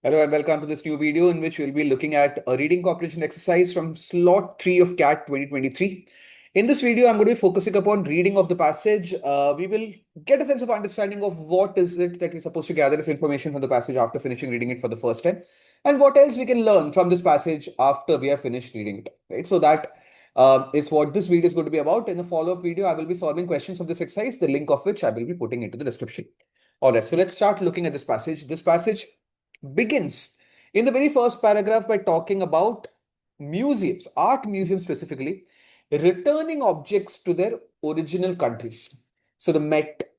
Hello and welcome to this new video in which we'll be looking at a reading comprehension exercise from slot 3 of CAT 2023. In this video, I'm going to be focusing upon reading of the passage. We will get a sense of understanding of what is it that we're supposed to gather this information from the passage after finishing reading it for the first time, and what else we can learn from this passage after we have finished reading it. Right? So that is what this video is going to be about. In a follow-up video, I will be solving questions of this exercise, the link of which I will be putting into the description. All right, so let's start looking at this passage. This passage begins in the very first paragraph by talking about museums, art museums specifically, returning objects to their original countries. So the Met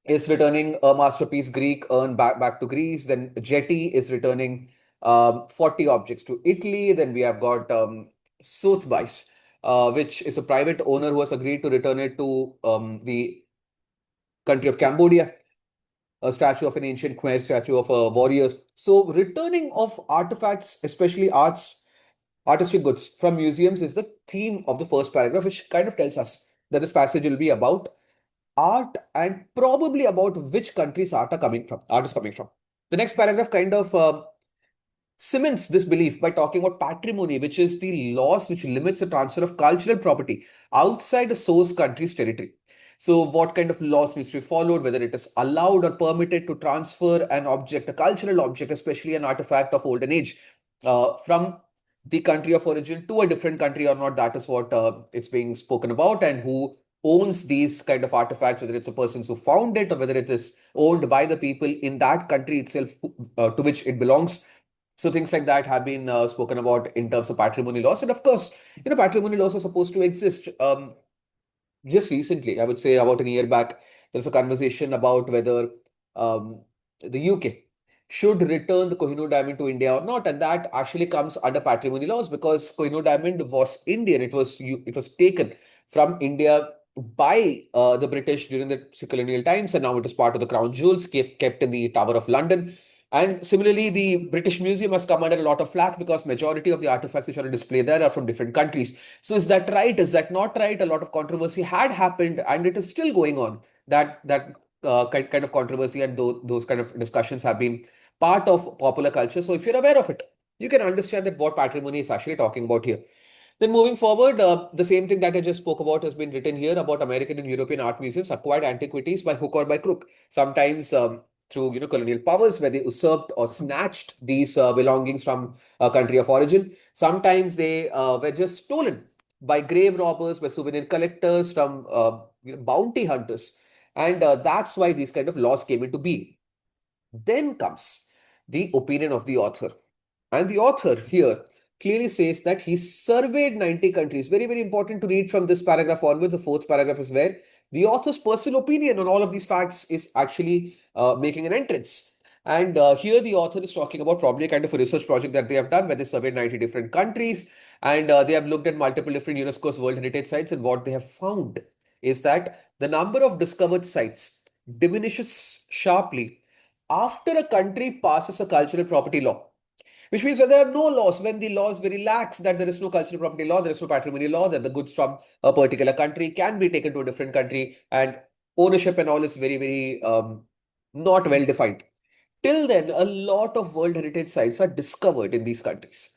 is returning a masterpiece Greek urn back to Greece. Then Jetty is returning 40 objects to Italy. Then we have got Sotheby's, which is a private owner who has agreed to return it to the country of Cambodia, a statue of an ancient Khmer statue of a warrior. So returning of artifacts, especially artistic goods from museums is the theme of the first paragraph, which kind of tells us that this passage will be about art and probably about which countries art is coming from. The next paragraph kind of cements this belief by talking about patrimony, which is the laws which limits the transfer of cultural property outside a source country's territory. So what kind of laws needs to be followed, whether it is allowed or permitted to transfer an object, a cultural object, especially an artifact of olden age, from the country of origin to a different country or not, that is what it's being spoken about, and who owns these kind of artifacts, whether it's a person who found it or whether it is owned by the people in that country itself to which it belongs. So things like that have been spoken about in terms of patrimony laws. And of course, patrimony laws are supposed to exist. Just recently, I would say about a year back, there's a conversation about whether the UK should return the Kohinoor diamond to India or not. And that actually comes under patrimony laws because Kohinoor diamond was Indian. It was taken from India by the British during the colonial times, and now it is part of the crown jewels kept in the Tower of London. And similarly, the British Museum has come under a lot of flack because majority of the artifacts which are on display there are from different countries. So is that right? Is that not right? A lot of controversy had happened, and it is still going on. That kind of controversy and those kind of discussions have been part of popular culture. So if you're aware of it, you can understand that what patrimony is actually talking about here. Then moving forward, the same thing that I just spoke about has been written here about American and European art museums acquired antiquities by hook or by crook. Sometimes through colonial powers where they usurped or snatched these belongings from a country of origin. Sometimes they were just stolen by grave robbers, by souvenir collectors, from bounty hunters, and that's why these kind of laws came into being. Then comes the opinion of the author. And the author here clearly says that he surveyed 90 countries. Very, very important to read from this paragraph onward. The fourth paragraph is where the author's personal opinion on all of these facts is actually making an entrance. And here the author is talking about probably a kind of a research project that they have done where they surveyed 90 different countries, and they have looked at multiple different UNESCO's World Heritage Sites. And what they have found is that the number of discovered sites diminishes sharply after a country passes a cultural property law, which means when there are no laws, when the law is very lax, that there is no cultural property law, there is no patrimony law, that the goods from a particular country can be taken to a different country, and ownership and all is very, very not well defined. Till then, a lot of World Heritage sites are discovered in these countries.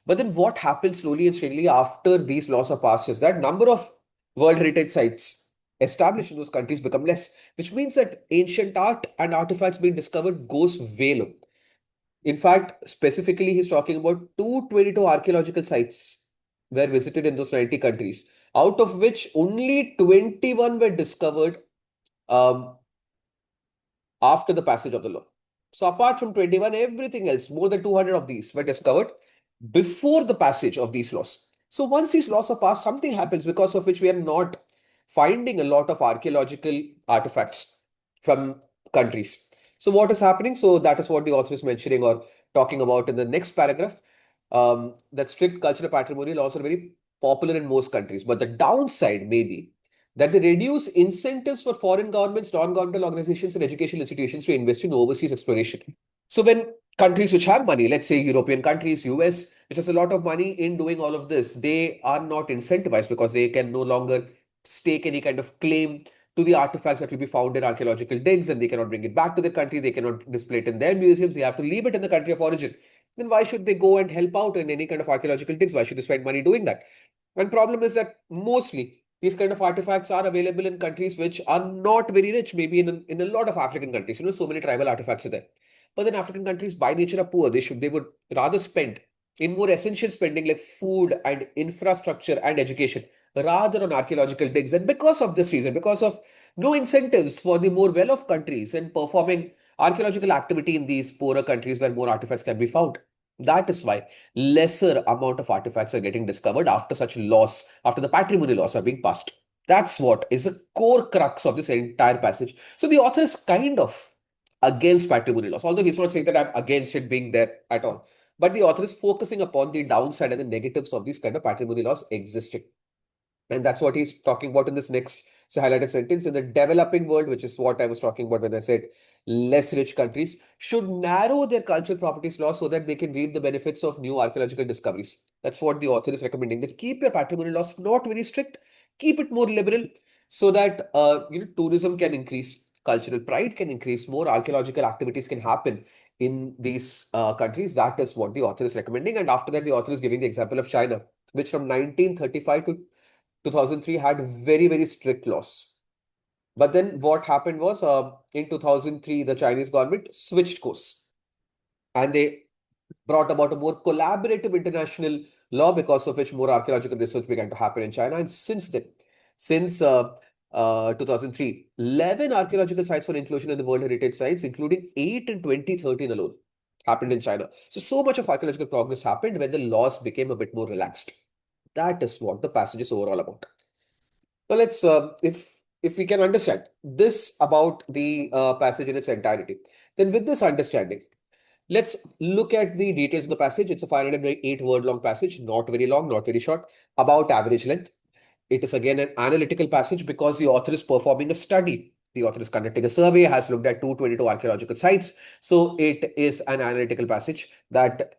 But then what happens slowly and steadily after these laws are passed is that number of World Heritage sites established in those countries become less, which means that ancient art and artifacts being discovered goes way low. In fact, specifically, he's talking about 222 archaeological sites were visited in those 90 countries, out of which only 21 were discovered um, after the passage of the law. So apart from 21, everything else, more than 200 of these were discovered before the passage of these laws. So once these laws are passed, something happens because of which we are not finding a lot of archaeological artifacts from countries. So what is happening? So that is what the author is mentioning or talking about in the next paragraph. That strict cultural patrimony laws are very popular in most countries, but the downside may be that they reduce incentives for foreign governments, non-governmental organizations, and educational institutions to invest in overseas exploration. So when countries which have money, let's say European countries, US, which has a lot of money in doing all of this, they are not incentivized because they can no longer stake any kind of claim to the artifacts that will be found in archaeological digs, and they cannot bring it back to their country, they cannot display it in their museums, they have to leave it in the country of origin, then why should they go and help out in any kind of archaeological digs? Why should they spend money doing that? And problem is that mostly these kind of artifacts are available in countries which are not very rich, maybe in a lot of African countries. So many tribal artifacts are there. But then African countries by nature are poor. They would rather spend in more essential spending like food and infrastructure and education rather on archaeological digs. And because of this reason, because of no incentives for the more well-off countries in performing archaeological activity in these poorer countries where more artifacts can be found. That is why lesser amount of artifacts are getting discovered after such loss, after the patrimony laws are being passed. That's what is the core crux of this entire passage. So the author is kind of against patrimony laws, although he's not saying that I'm against it being there at all. But the author is focusing upon the downside and the negatives of these kind of patrimony laws existing. And that's what he's talking about in this next highlighted sentence. In the developing world, which is what I was talking about when I said less rich countries should narrow their cultural properties laws so that they can reap the benefits of new archaeological discoveries. That's what the author is recommending. That keep your patrimony laws not very strict, keep it more liberal so that tourism can increase, cultural pride can increase, more archaeological activities can happen in these countries. That is what the author is recommending. And after that, the author is giving the example of China, which from 1935 to 2003 had very, very strict laws. But then what happened was in 2003, the Chinese government switched course and they brought about a more collaborative international law because of which more archaeological research began to happen in China. And since then, since 2003, 11 archaeological sites for inclusion in the World Heritage Sites, including 8 in 2013 alone, happened in China. So much of archaeological progress happened when the laws became a bit more relaxed. That is what the passage is overall about. Now let's, if we can understand this about the passage in its entirety, then with this understanding, let's look at the details of the passage. It's a 508 word long passage, not very long, not very short, about average length. It is again an analytical passage because the author is performing a study. The author is conducting a survey, has looked at 222 archaeological sites. So it is an analytical passage that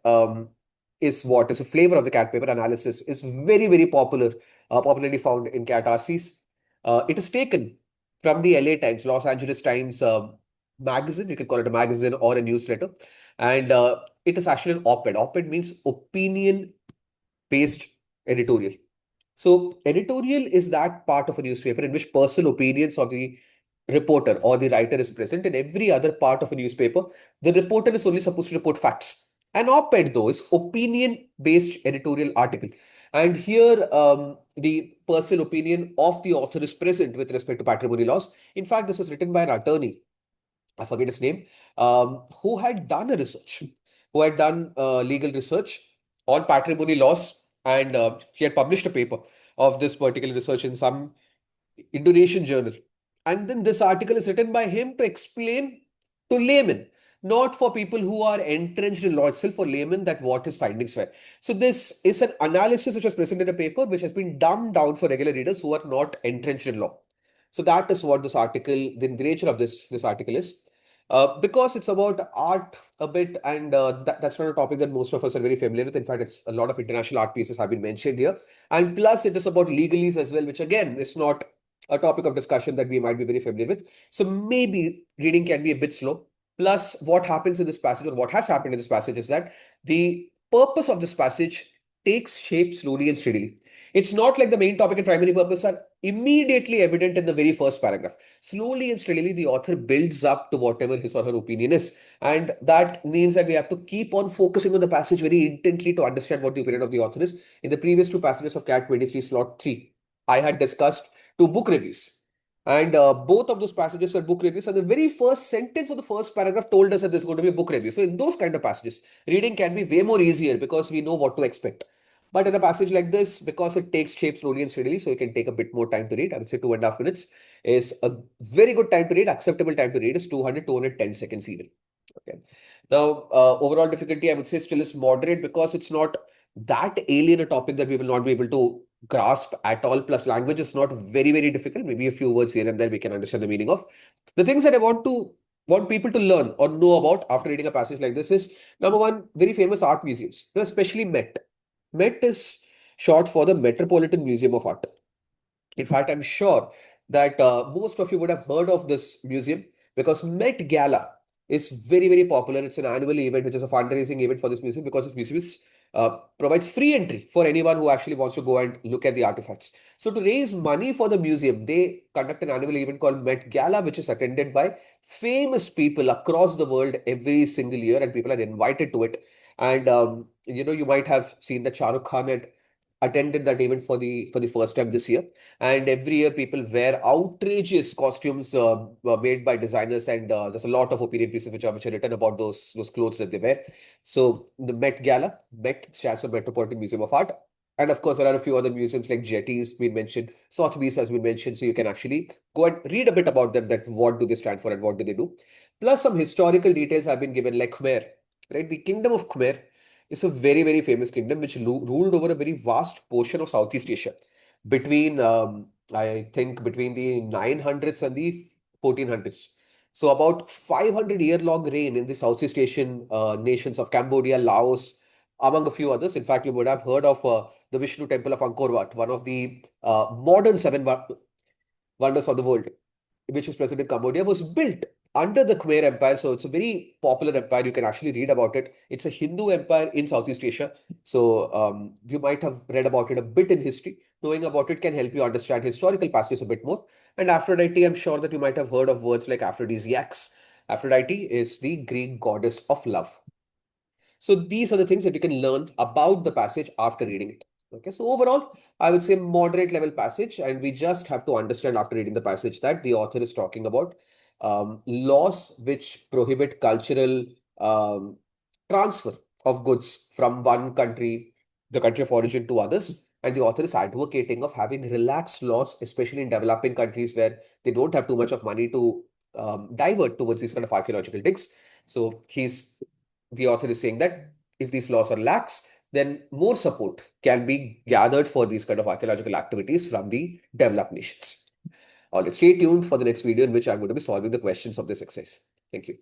is what is a flavor of the CAT paper. Analysis is very, very popular, popularly found in CAT RCs. It is taken from the LA Times, Los Angeles Times magazine. You can call it a magazine or a newsletter. And it is actually an op-ed. Op-ed means opinion-based editorial. So editorial is that part of a newspaper in which personal opinions of the reporter or the writer is present. In every other part of a newspaper, the reporter is only supposed to report facts. An op-ed, though, is opinion-based editorial article. And here, the personal opinion of the author is present with respect to patrimony laws. In fact, this was written by an attorney, I forget his name, who had done a research, who had done legal research on patrimony laws, and he had published a paper of this particular research in some Indonesian journal. And then this article is written by him to explain to laymen, not for people who are entrenched in law itself, for laymen, that what his findings were. So this is an analysis which was presented in a paper which has been dumbed down for regular readers who are not entrenched in law. So that is what this article, the nature of this article is. Because it's about art a bit, and that's not a topic that most of us are very familiar with. In fact, it's a lot of international art pieces have been mentioned here. And plus, it is about legalese as well, which again is not a topic of discussion that we might be very familiar with. So maybe reading can be a bit slow. Plus, what happens in this passage, or what has happened in this passage, is that the purpose of this passage takes shape slowly and steadily. It's not like the main topic and primary purpose are immediately evident in the very first paragraph. Slowly and steadily, the author builds up to whatever his or her opinion is. And that means that we have to keep on focusing on the passage very intently to understand what the opinion of the author is. In the previous two passages of CAT 23 slot 3, I had discussed two book reviews. And both of those passages were book reviews. And the very first sentence of the first paragraph told us that there's going to be a book review. So in those kind of passages, reading can be way more easier because we know what to expect. But in a passage like this, because it takes shape slowly and steadily, so you can take a bit more time to read. I would say 2.5 minutes is a very good time to read. Acceptable time to read is 210 seconds even. Okay. Now, overall difficulty, I would say still is moderate because it's not that alien a topic that we will not be able to grasp at all. Plus, language is not very, very difficult. Maybe a few words here and there we can understand the meaning of. The things that I want people to learn or know about after reading a passage like this is, number one, very famous art museums, especially MET. MET is short for the Metropolitan Museum of Art. In fact, I'm sure that most of you would have heard of this museum because Met Gala is very, very popular. It's an annual event, which is a fundraising event for this museum because this museum provides free entry for anyone who actually wants to go and look at the artifacts. So to raise money for the museum, they conduct an annual event called Met Gala, which is attended by famous people across the world every single year, and people are invited to it. And you might have seen that Shah Rukh Khan had attended that event for the first time this year. And every year, people wear outrageous costumes made by designers, and there's a lot of opinion pieces which are written about those clothes that they wear. So the Met Gala, Met stands for Metropolitan Museum of Art. And of course, there are a few other museums like Getty's been mentioned, Sotheby's has been mentioned, so you can actually go and read a bit about them, that what do they stand for and what do they do. Plus, some historical details have been given, like Khmer, right? The Kingdom of Khmer is a very, very famous kingdom which ruled over a very vast portion of Southeast Asia between, I think, between the 900s and the 1400s. So about 500-year-long reign in the Southeast Asian nations of Cambodia, Laos, among a few others. In fact, you would have heard of the Vishnu Temple of Angkor Wat, one of the modern seven wonders of the world, which was present in Cambodia, was built under the Khmer Empire. So it's a very popular empire. You can actually read about it. It's a Hindu empire in Southeast Asia. So you might have read about it a bit in history. Knowing about it can help you understand historical passages a bit more. And Aphrodite, I'm sure that you might have heard of words like aphrodisiacs. Aphrodite is the Greek goddess of love. So these are the things that you can learn about the passage after reading it. Okay, so overall, I would say moderate level passage, and we just have to understand after reading the passage that the author is talking about laws which prohibit cultural um, transfer of goods from one country, the country of origin, to others. And the author is advocating of having relaxed laws, especially in developing countries where they don't have too much of money to divert towards these kind of archaeological digs. So the author is saying that if these laws are lax, then more support can be gathered for these kind of archaeological activities from the developed nations. All right, stay tuned for the next video in which I'm going to be solving the questions of this exercise. Thank you.